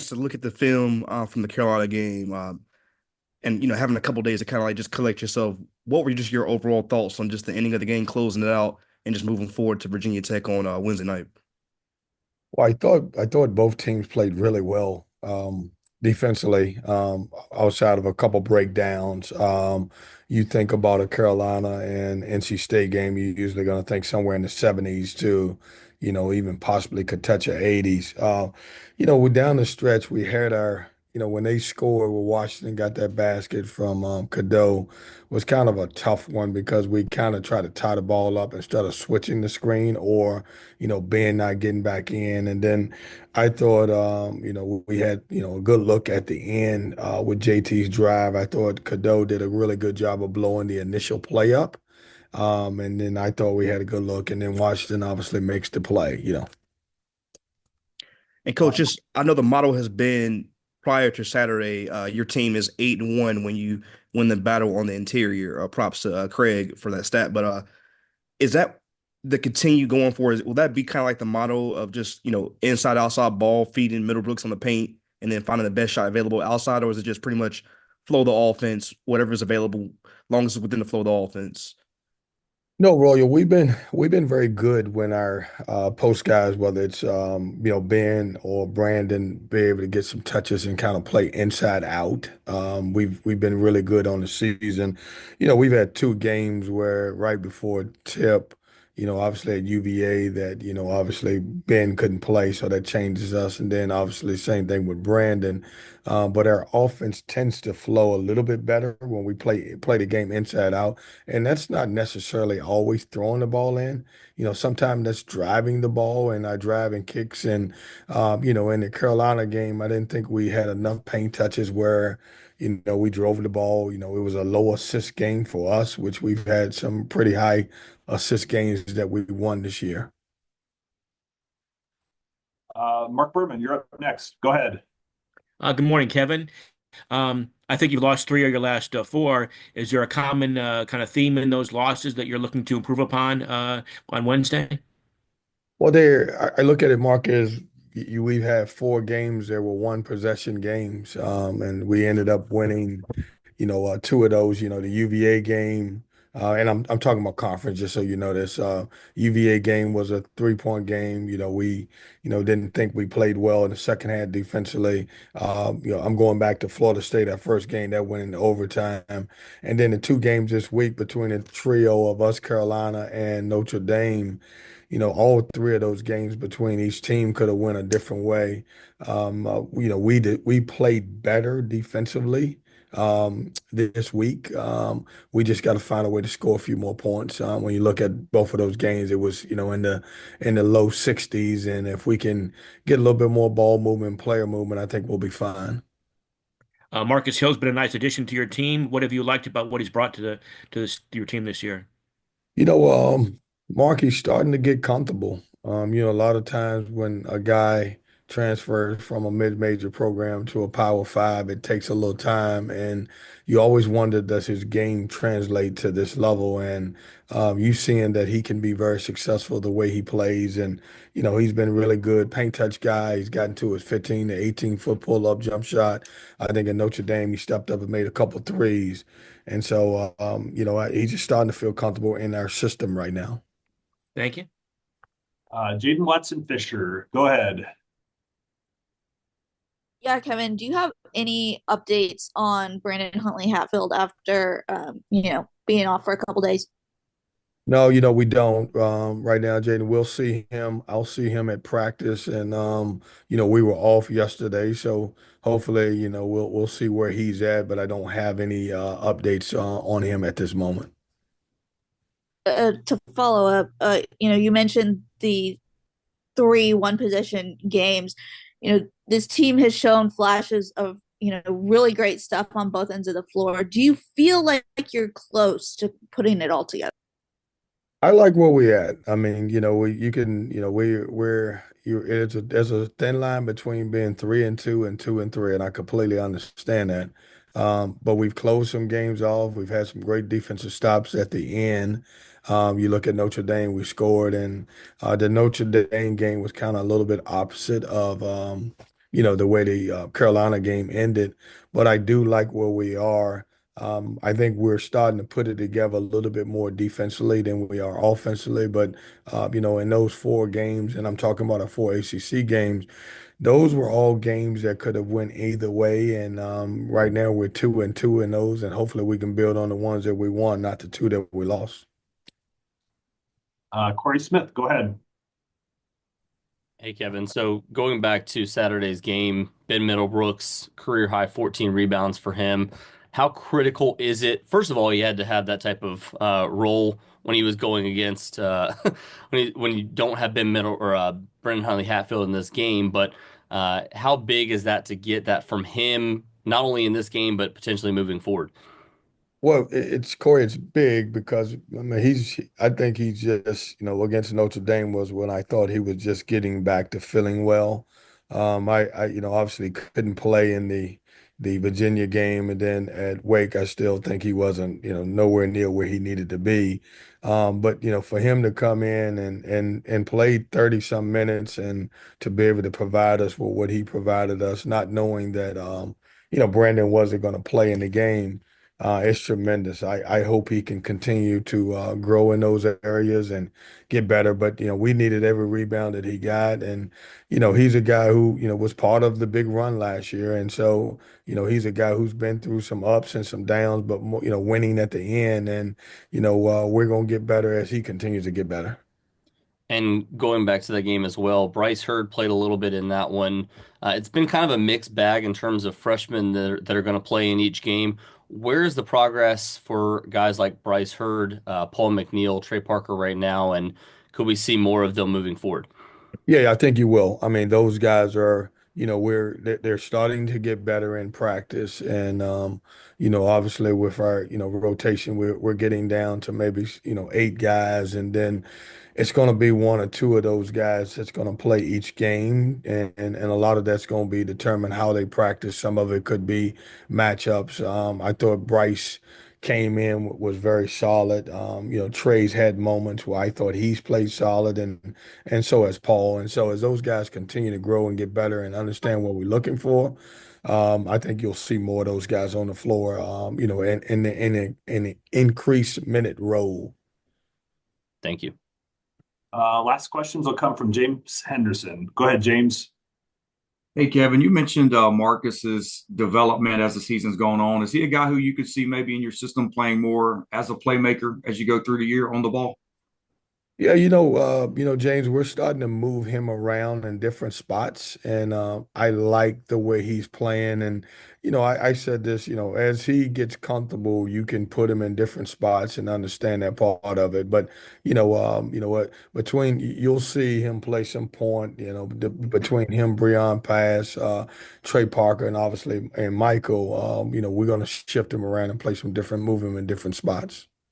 to look at the film from the Carolina game, and having a couple days to kind of like just collect yourself, what were just your overall thoughts on just the ending of the game, closing it out, and just moving forward to Virginia Tech on Wednesday night? Well, I thought both teams played really well defensively, outside of a couple breakdowns. You think about a Carolina and NC State game, you're usually going to think somewhere in the 70s to, even possibly could touch a 80s. We're down the stretch. We had when they scored, when Washington got that basket from Cadeau, was kind of a tough one because we kind of try to tie the ball up instead of switching the screen or Ben not getting back in. And then I thought, we had, a good look at the end with JT's drive. I thought Cadeau did a really good job of blowing the initial play up. And then I thought we had a good look. And then Washington obviously makes the play. And coach, just I know the model has been prior to Saturday, your team is 8-1 when you win the battle on the interior. Props to Craig for that stat. But is that the continue going for? Will that be kind of like the motto of just inside outside ball feeding Middlebrooks on the paint and then finding the best shot available outside, or is it just pretty much flow the offense, whatever's available, long as it's within the flow of the offense? No, Royal, we've been very good when our post guys, whether it's Ben or Brandon, be able to get some touches and kind of play inside out. We've been really good on the season. We've had two games where right before tip, obviously at UVA that, obviously Ben couldn't play, so that changes us. And then obviously same thing with Brandon. But our offense tends to flow a little bit better when we play the game inside out. And that's not necessarily always throwing the ball in. Sometimes that's driving the ball and I drive and kicks. And, in the Carolina game, I didn't think we had enough paint touches where, we drove the ball. It was a low assist game for us, which we've had some pretty high assist games that we won this year. Mark Berman, you're up next. Go ahead. Good morning, Kevin. I think you've lost three of your last four. Is there a common kind of theme in those losses that you're looking to improve upon on Wednesday? Well, I look at it, Mark, as we've had four games that were one possession games, and we ended up winning, two of those. The UVA game, and I'm talking about conference, just so you know this. UVA game was a 3-point game. We, didn't think we played well in the second half defensively. I'm going back to Florida State, our first game that went into overtime, and then the two games this week between the trio of us, Carolina and Notre Dame. All three of those games between each team could have went a different way. We played better defensively this week. We just got to find a way to score a few more points. When you look at both of those games, it was in the low 60s, and if we can get a little bit more ball movement, player movement, I think we'll be fine. Marcus Hill's been a nice addition to your team. What have you liked about what he's brought to your team this year? You know, Mark, he's starting to get comfortable. A lot of times when a guy transfers from a mid-major program to a Power Five, it takes a little time, and you always wonder, does his game translate to this level? And you seeing that he can be very successful the way he plays, and he's been really good paint touch guy. He's gotten to his 15 to 18-foot pull-up jump shot. I think in Notre Dame he stepped up and made a couple threes. And so, he's just starting to feel comfortable in our system right now. Thank you. Jaden Watson Fisher, go ahead. Yeah, Kevin, do you have any updates on Brandon Huntley Hatfield after being off for a couple days? No, we don't. Right now, Jaden, we'll see him. I'll see him at practice, and we were off yesterday, so hopefully, we'll see where he's at. But I don't have any updates on him at this moment. To follow up, you mentioned the three one possession games. This team has shown flashes of really great stuff on both ends of the floor. Do you feel like you're close to putting it all together? I like where we at. I mean, you can, there's a thin line between being 3-2 and 2-3, and I completely understand that. But we've closed some games off. We've had some great defensive stops at the end. You look at Notre Dame, we scored, and the Notre Dame game was kind of a little bit opposite of the way the Carolina game ended. But I do like where we are. I think we're starting to put it together a little bit more defensively than we are offensively. But, in those 4 games, and I'm talking about our 4 ACC games, those were all games that could have went either way. And right now we're 2-2 in those, and hopefully we can build on the ones that we won, not the 2 that we lost. Corey Smith, go ahead. Hey, Kevin. So going back to Saturday's game, Ben Middlebrooks, career high 14 rebounds for him. How critical is it? First of all, he had to have that type of role when he was going against when you don't have Ben Middle or Brendan Huntley Hatfield in this game. But how big is that to get that from him, not only in this game but potentially moving forward? Well, it's Corey. It's big because I mean I think he's just against Notre Dame was when I thought he was just getting back to feeling well. I obviously couldn't play in the Virginia game, and then at Wake I still think he wasn't nowhere near where he needed to be. But for him to come in and play 30 some minutes and to be able to provide us with what he provided us, not knowing that Brandon wasn't going to play in the game. It's tremendous. I hope he can continue to grow in those areas and get better. But, we needed every rebound that he got. And, he's a guy who, was part of the big run last year. And so, he's a guy who's been through some ups and some downs, but, winning at the end. And, we're going to get better as he continues to get better. And going back to that game as well, Bryce Hurd played a little bit in that one. It's been kind of a mixed bag in terms of freshmen that are going to play in each game. Where is the progress for guys like Bryce Hurd, Paul McNeil, Trey Parker right now, and could we see more of them moving forward? Yeah, I think you will. I mean, those guys are, they're starting to get better in practice, and obviously with our, rotation, we're getting down to maybe 8 guys, and then it's going to be 1 or 2 of those guys that's going to play each game, and a lot of that's going to be determined how they practice. Some of it could be matchups. I thought Bryce came in was very solid. Trey's had moments where I thought he's played solid, and so has Paul. And so as those guys continue to grow and get better and understand what we're looking for, I think you'll see more of those guys on the floor. In the increased minute role. Thank you. Last questions will come from James Henderson. Go ahead, James. Hey, Kevin, you mentioned Marcus's development as the season's going on. Is he a guy who you could see maybe in your system playing more as a playmaker as you go through the year on the ball? Yeah, James, we're starting to move him around in different spots, and I like the way he's playing. And I said this, as he gets comfortable, you can put him in different spots and understand that part of it. But what you'll see him play some point, between him, Breon Pass, Trey Parker, and obviously and Michael. We're going to shift him around and play some different, move him in different spots.